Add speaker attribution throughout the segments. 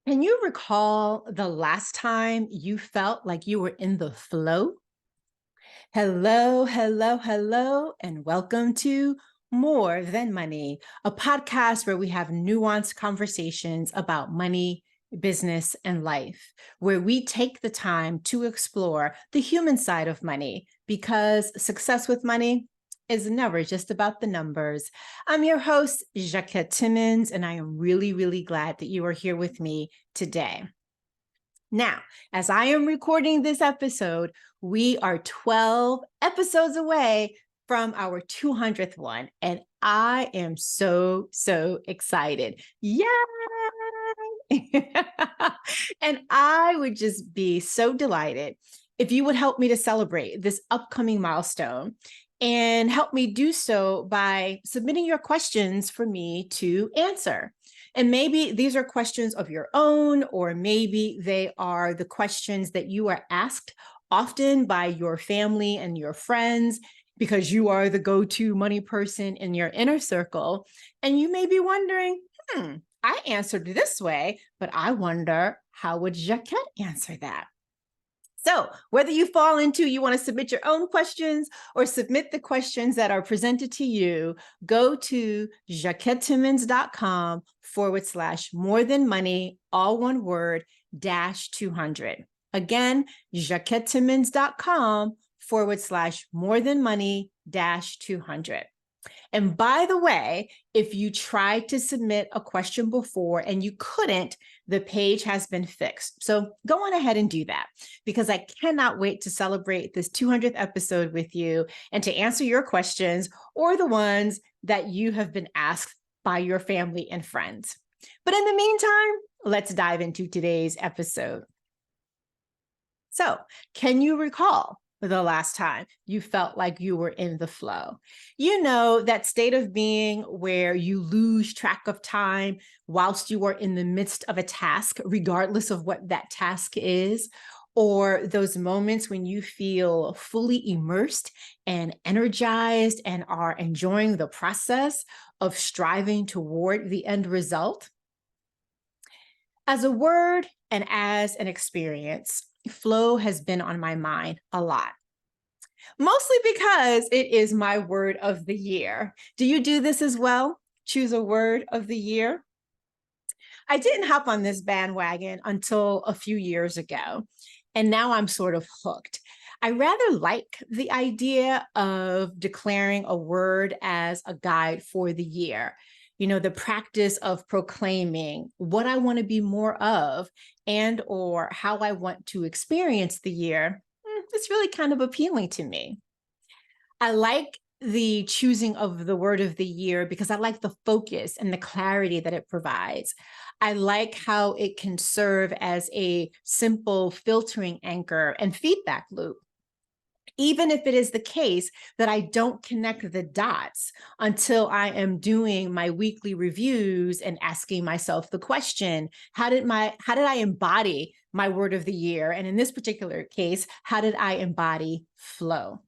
Speaker 1: Can you recall the last time you felt like you were in the flow? Hello, hello, hello, and welcome to More Than Money, a podcast where we have nuanced conversations about money, business, and life, where we take the time to explore the human side of money because success with money is never just about the numbers. I'm your host, Jacquette Timmons, and I am really, really glad that you are here with me today. Now, as I am recording this episode, we are 12 episodes away from our 200th one, and I am so, so excited. Yay! And I would just be so delighted if you would help me to celebrate this upcoming milestone and help me do so by submitting your questions for me to answer. And maybe these are questions of your own, or maybe they are the questions that you are asked often by your family and your friends because you are the go-to money person in your inner circle. And you may be wondering, I answered this way, but I wonder, how would Jacquette answer that? So whether you fall into, you want to submit your own questions or submit the questions that are presented to you, go to jacquettetimmons.com/more than money, all one word, -200. Again, jacquettetimmons.com/more than money, -200. And by the way, if you tried to submit a question before and you couldn't, the page has been fixed. So go on ahead and do that because I cannot wait to celebrate this 200th episode with you and to answer your questions or the ones that you have been asked by your family and friends. But in the meantime, let's dive into today's episode. So, can you recall the last time you felt like you were in the flow? You know, that state of being where you lose track of time whilst you are in the midst of a task, regardless of what that task is, or those moments when you feel fully immersed and energized and are enjoying the process of striving toward the end result. As a word and as an experience, flow has been on my mind a lot, mostly because it is my word of the year. Do you do this as well? Choose a word of the year? I didn't hop on this bandwagon until a few years ago, and now I'm sort of hooked. I rather like the idea of declaring a word as a guide for the year. You know, the practice of proclaiming what I want to be more of and or how I want to experience the year. It's really kind of appealing to me. I like the choosing of the word of the year because I like the focus and the clarity that it provides. I like how it can serve as a simple filtering anchor and feedback loop. Even if it is the case that I don't connect the dots until I am doing my weekly reviews and asking myself the question, how did I embody my word of the year? And in this particular case, how did I embody flow?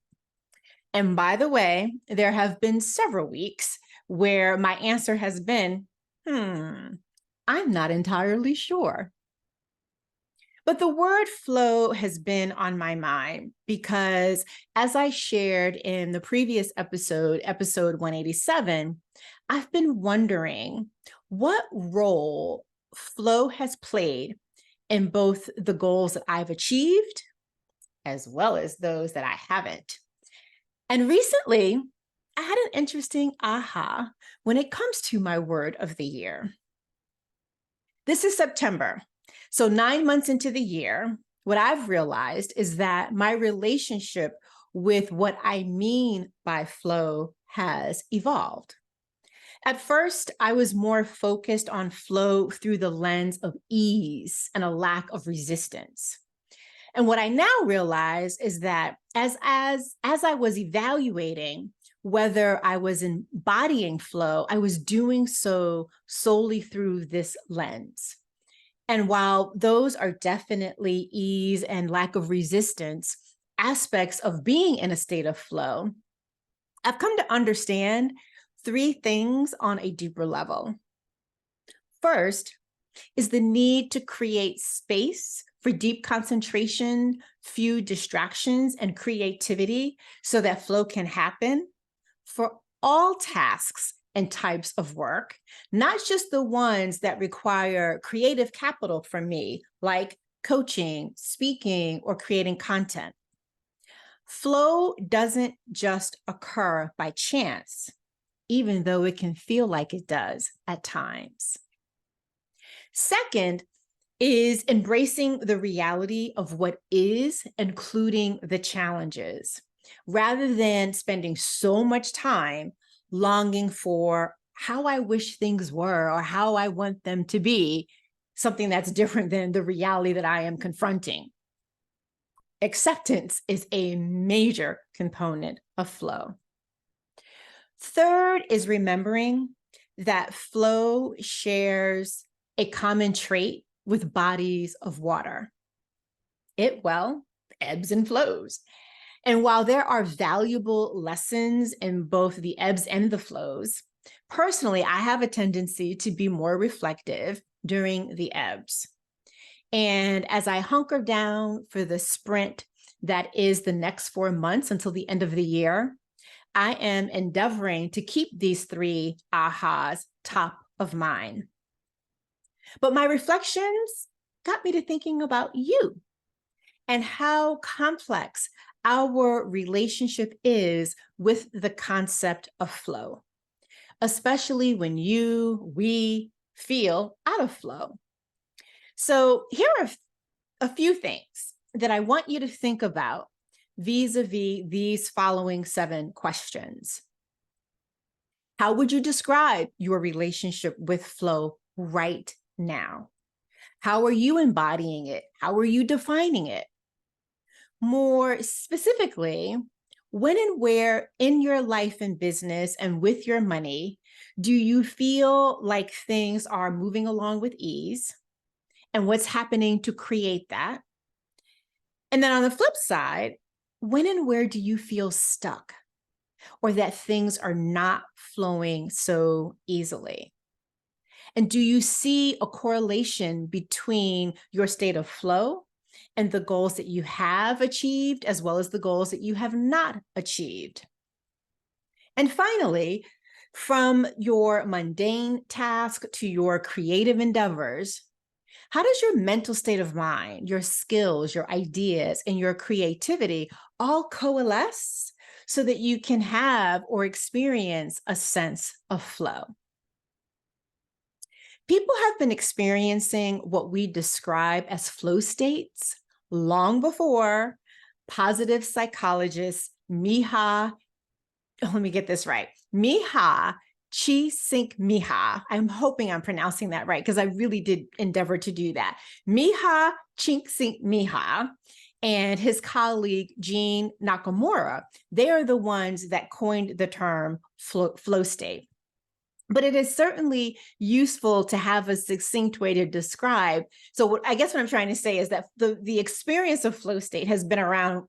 Speaker 1: And by the way, there have been several weeks where my answer has been, I'm not entirely sure. But the word flow has been on my mind because, as I shared in the previous episode, episode 187, I've been wondering what role flow has played in both the goals that I've achieved as well as those that I haven't. And recently, I had an interesting aha when it comes to my word of the year. This is September. So 9 months into the year, what I've realized is that my relationship with what I mean by flow has evolved. At first, I was more focused on flow through the lens of ease and a lack of resistance. And what I now realize is that as I was evaluating whether I was embodying flow, I was doing so solely through this lens. And while those are definitely ease and lack of resistance aspects of being in a state of flow, I've come to understand three things on a deeper level. First, is the need to create space for deep concentration, few distractions, and creativity so that flow can happen for all tasks and types of work, not just the ones that require creative capital from me, like coaching, speaking, or creating content. Flow doesn't just occur by chance, even though it can feel like it does at times. Second is embracing the reality of what is, including the challenges, rather than spending so much time longing for how I wish things were or how I want them to be, something that's different than the reality that I am confronting. Acceptance is a major component of flow. Third is remembering that flow shares a common trait with bodies of water. It, well, ebbs and flows. And while there are valuable lessons in both the ebbs and the flows, personally, I have a tendency to be more reflective during the ebbs. And as I hunker down for the sprint that is the next 4 months until the end of the year, I am endeavoring to keep these 3 ahas top of mind. But my reflections got me to thinking about you and how complex our relationship is with the concept of flow, especially when we feel out of flow. So here are a few things that I want you to think about vis-a-vis these following 7 questions. How would you describe your relationship with flow right now? How are you embodying it? How are you defining it? More specifically, when and where in your life and business and with your money do you feel like things are moving along with ease? And what's happening to create that? And then on the flip side, when and where do you feel stuck or that things are not flowing so easily? And do you see a correlation between your state of flow and the goals that you have achieved, as well as the goals that you have not achieved? And finally, from your mundane task to your creative endeavors, how does your mental state of mind, your skills, your ideas, and your creativity all coalesce so that you can have or experience a sense of flow? People have been experiencing what we describe as flow states long before positive psychologist let me get this right, Csikszentmihalyi. I'm hoping I'm pronouncing that right because I really did endeavor to do that. Miha Csikszentmihalyi and his colleague Gene Nakamura, they are the ones that coined the term flow state. But it is certainly useful to have a succinct way to describe. So I guess what I'm trying to say is that the experience of flow state has been around,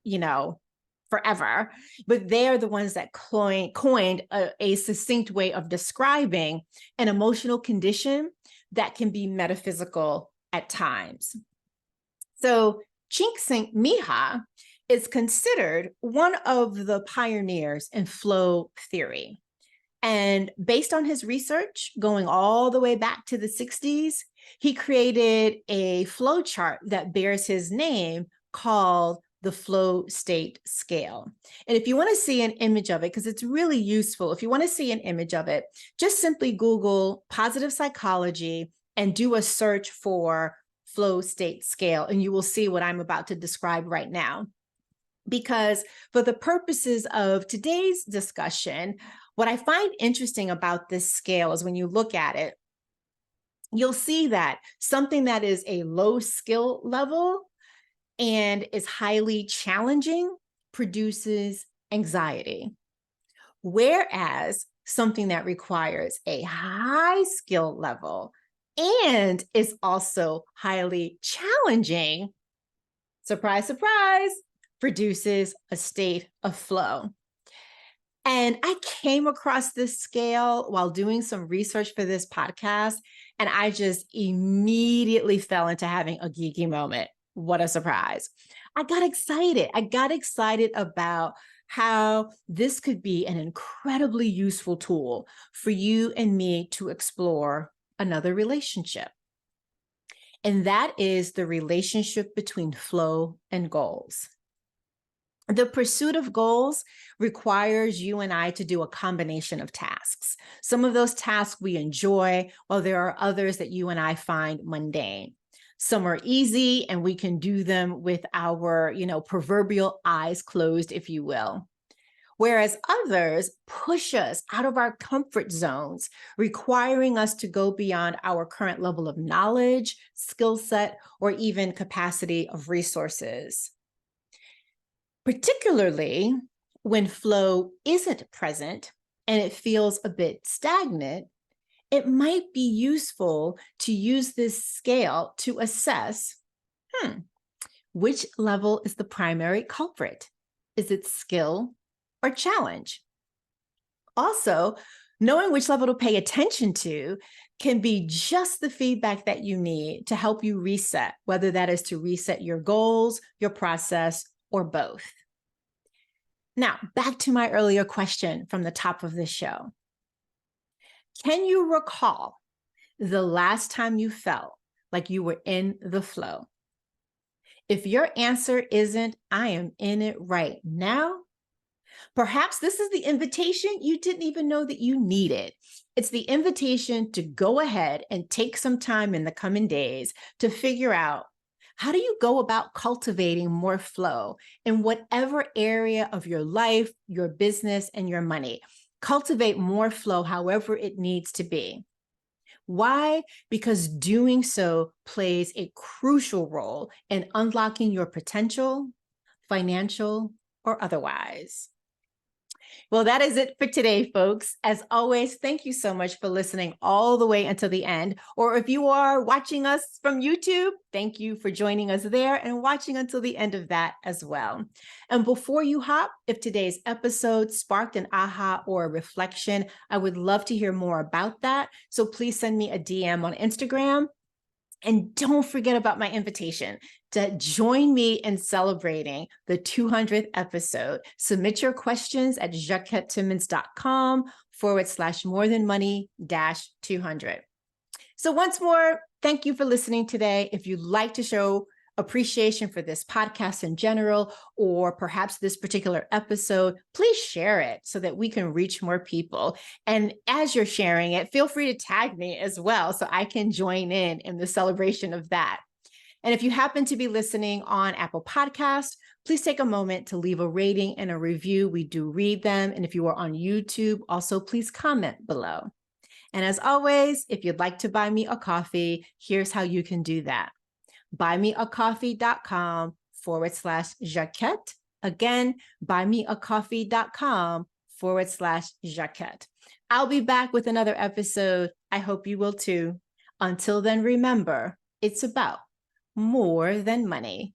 Speaker 1: forever, but they're the ones that coined a succinct way of describing an emotional condition that can be metaphysical at times. So Csikszentmihalyi is considered one of the pioneers in flow theory. And based on his research, going all the way back to the 60s, he created a flow chart that bears his name called the flow state scale. And if you want to see an image of it, because it's really useful, if you want to see an image of it, just simply Google positive psychology and do a search for flow state scale, and you will see what I'm about to describe right now. Because for the purposes of today's discussion, what I find interesting about this scale is when you look at it, you'll see that something that is a low skill level and is highly challenging produces anxiety. Whereas something that requires a high skill level and is also highly challenging, surprise, surprise, produces a state of flow. And I came across this scale while doing some research for this podcast, and I just immediately fell into having a geeky moment. What a surprise. I got excited. I got excited about how this could be an incredibly useful tool for you and me to explore another relationship. And that is the relationship between flow and goals. The pursuit of goals requires you and I to do a combination of tasks. Some of those tasks we enjoy, while there are others that you and I find mundane. Some are easy and we can do them with our, proverbial eyes closed, if you will. Whereas others push us out of our comfort zones, requiring us to go beyond our current level of knowledge, skill set, or even capacity of resources. Particularly when flow isn't present and it feels a bit stagnant, it might be useful to use this scale to assess, which level is the primary culprit? Is it skill or challenge? Also, knowing which level to pay attention to can be just the feedback that you need to help you reset, whether that is to reset your goals, your process, or both. Now, back to my earlier question from the top of the show. Can you recall the last time you felt like you were in the flow? If your answer isn't, I am in it right now, perhaps this is the invitation you didn't even know that you needed. It's the invitation to go ahead and take some time in the coming days to figure out, how do you go about cultivating more flow in whatever area of your life, your business, and your money? Cultivate more flow however it needs to be. Why? Because doing so plays a crucial role in unlocking your potential, financial or otherwise. Well, that is it for today, folks. As always, thank you so much for listening all the way until the end. Or if you are watching us from YouTube, thank you for joining us there and watching until the end of that as well. And before you hop, if today's episode sparked an aha or a reflection, I would love to hear more about that. So please send me a DM on Instagram. And don't forget about my invitation to join me in celebrating the 200th episode. Submit your questions at jacquettetimmons.com/more-than-money-200. So once more, thank you for listening today. If you'd like to show appreciation for this podcast in general, or perhaps this particular episode, please share it so that we can reach more people. And as you're sharing it, feel free to tag me as well so I can join in the celebration of that. And if you happen to be listening on Apple Podcasts, please take a moment to leave a rating and a review. We do read them. And if you are on YouTube, also please comment below. And as always, if you'd like to buy me a coffee, here's how you can do that. buymeacoffee.com/Jacquette. Again, buymeacoffee.com/Jacquette. I'll be back with another episode. I hope you will too. Until then, remember, it's about more than money.